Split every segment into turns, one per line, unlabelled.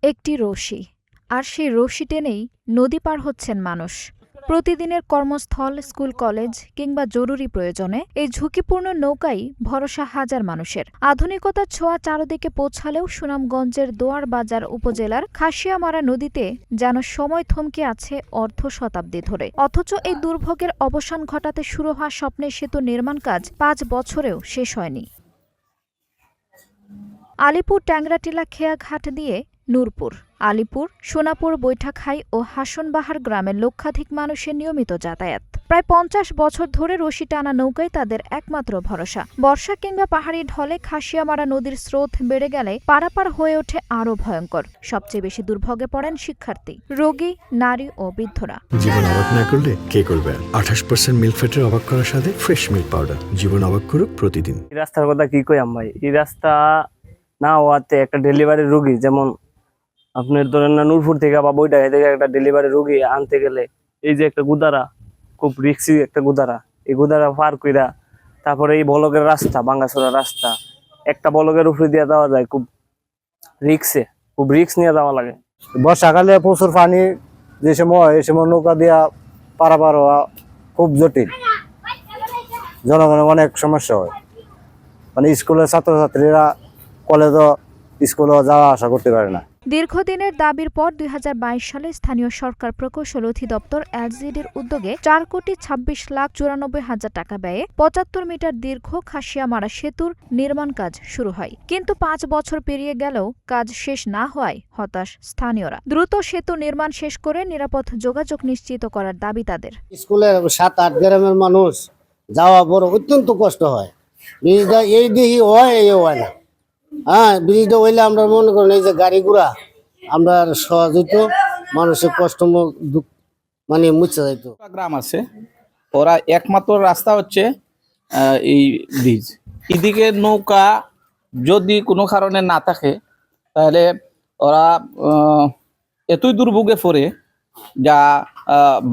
একটি রশি, আর সেই রশি টেনেই নদী পার হচ্ছেন মানুষ। প্রতিদিনের কর্মস্থল, স্কুল, কলেজ কিংবা জরুরি প্রয়োজনে এই ঝুঁকিপূর্ণ নৌকাই ভরসা হাজার মানুষের। আধুনিকতার ছোঁয়া চারদিকে পৌঁছালেও সুনামগঞ্জের দোয়ার বাজার উপজেলার খাসিয়ামারা নদীতে যেন সময় থমকে আছে অর্ধ শতাব্দী ধরে। অথচ এই দুর্ভোগের অবসান ঘটাতে শুরু হওয়া স্বপ্নের সেতু নির্মাণ কাজ ৫ বছরেও শেষ হয়নি। আলিপুর ট্যাংরাটিলা খেয়াঘাট দিয়ে নূরপুর, আলিপুর, সোনাপুর, বৈঠাখাই ও হাসনবাহার গ্রামের লক্ষাধিক মানুষের নিয়মিত যাতায়াত। প্রায় ৫০ বছর ধরে রশি টানা নৌকাই তাদের একমাত্র ভরসা। বর্ষা কিংবা পাহাড়ি ঢলে খাসিয়ামারা নদীর স্রোত বেড়ে গেলে পারাপার হয়ে ওঠে আরও ভয়ঙ্কর। সবচেয়ে বেশি দুর্ভোগে পড়েন শিক্ষার্থী, রোগী, নারী ও বৃদ্ধরা।
জীবন অবাক না করলে কে করবে? ২৮% মিল্ক ফ্যাটের অবাক করার সাথে ফ্রেশ মিল্ক পাউডার। জীবন অবাক করুক প্রতিদিন।
এই রাস্তার কথা কি কই ভাই, এই রাস্তা না হওয়াতে একটা ডেলিভারি রোগী, যেমন আপনার ধরেন না নূরপুর থেকে বা বৈঠাখাই থেকে একটা ডেলিভারি রোগী আনতে গেলে এই যে একটা গুদারা, খুব রিক্সি একটা গুদারা, এই গুদারা পার কইরা তারপরে এই বলকের রাস্তা, ভাঙ্গাচোরা রাস্তা, একটা বলকের উপরে দিয়ে দেওয়া যায়, খুব রিক্স নিয়ে যাওয়া লাগে।
বর্ষাকালে প্রচুর পানি, যে সময় এই সময় নৌকা দিয়া পারাপার হওয়া খুব জটিল, জনগণের অনেক সমস্যা হয়। মানে স্কুলের ছাত্রছাত্রীরা কলেজও স্কুলেও যাওয়া আসা করতে পারে না।
দীর্ঘদিনের দাবির পর ২০২২ সালে স্থানীয় সরকার প্রকৌশল অধিদপ্তর এলজিডির উদ্যোগে ৪,২৬,৯৪,০০০ টাকা ব্যয়ে ৭৫ মিটার দীর্ঘ খাসিয়ামারা সেতুর নির্মাণ কাজ শুরু হয়। কিন্তু ৫ বছর পেরিয়ে গেলেও কাজ শেষ না হওয়ায় হতাশ স্থানীয়রা। দ্রুত সেতু নির্মাণ শেষ করে নিরাপদ যোগাযোগ নিশ্চিত করার দাবি তাদের।
স্কুলের ৭-৮ গ্রামের মানুষ যাওয়া বড় অত্যন্ত কষ্ট হয়। ব্রিজটা এই দিকে হয়, এই হয় না। হ্যাঁ, ব্রিজটা হইলে আমরা মনে করেন এই যে গাড়ি ঘোড়া আমরা সহজ হইতো, মানুষের কষ্ট মানে মুছে যাইত।
গ্রাম আছে, ওরা একমাত্র রাস্তা হচ্ছে এই ব্রিজ। এদিকে নৌকা যদি কোনো কারণে না থাকে তাহলে ওরা এতই দুর্ভোগে পড়ে যা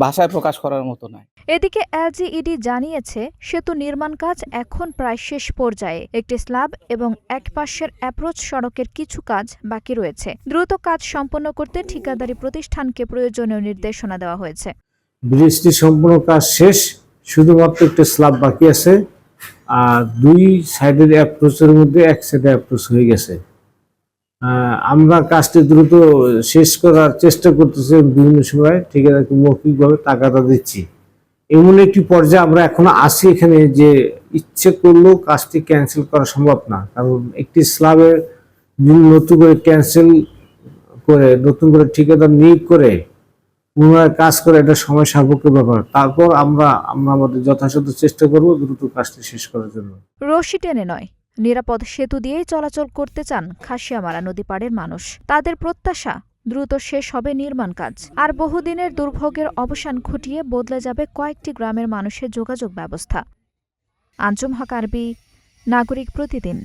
ভাষায় প্রকাশ করার মতো নয়।
এদিকে এলজিইডি জানিয়েছে সেতু নির্মাণ কাজ এখন প্রায় শেষ পর্যায়ে। একটি স্ল্যাব এবং এক পাশের অ্যাপ্রোচ সড়কের কিছু কাজ বাকি রয়েছে। দ্রুত কাজ সম্পন্ন করতে ঠিকাদারি প্রতিষ্ঠানকে প্রয়োজনীয় নির্দেশনা দেওয়া হয়েছে।
ব্রিজটি সম্পূর্ণ কাজ শেষ, শুধুমাত্র একটা স্ল্যাব বাকি আছে। আর দুই সাইডের অ্যাপ্রোচের মধ্যে এক সাইডে অ্যাপ্রোচ হয়ে গেছে। আমরা কাজটি দ্রুত শেষ করার চেষ্টা করতেছি। বিভিন্ন সময় ঠিকাদারকে মৌখিকভাবে টাকাটা দিচ্ছি। এমন একটি পর্যায়ে আমরা এখনো আছি এখানে যে ইচ্ছে করলেও কাজটি ক্যান্সেল করা সম্ভব না। কারণ একটি স্ল্যাবের নতুন করে ক্যান্সেল করে নতুন করে ঠিকাদার নিয়োগ করে পুনরায় কাজ করে এটা সময় সাপেক্ষ ব্যাপার। তারপর আমরা আমাদের যথাসাধ্য চেষ্টা করব দ্রুত কাজটি শেষ করার জন্য।
রশি টেনে নয়, নিরাপদ সেতু দিয়েই চলাচল করতে চান খাসিয়ামারা নদী পাড়ের মানুষ। তাদের প্রত্যাশা দ্রুত শেষ হবে নির্মাণ কাজ, আর বহুদিনের দুর্ভোগের অবসান ঘটিয়ে বদলে যাবে কয়েকটি গ্রামের মানুষের যোগাযোগ ব্যবস্থা। আঞ্জুম হক আরবি, নাগরিক প্রতিদিন।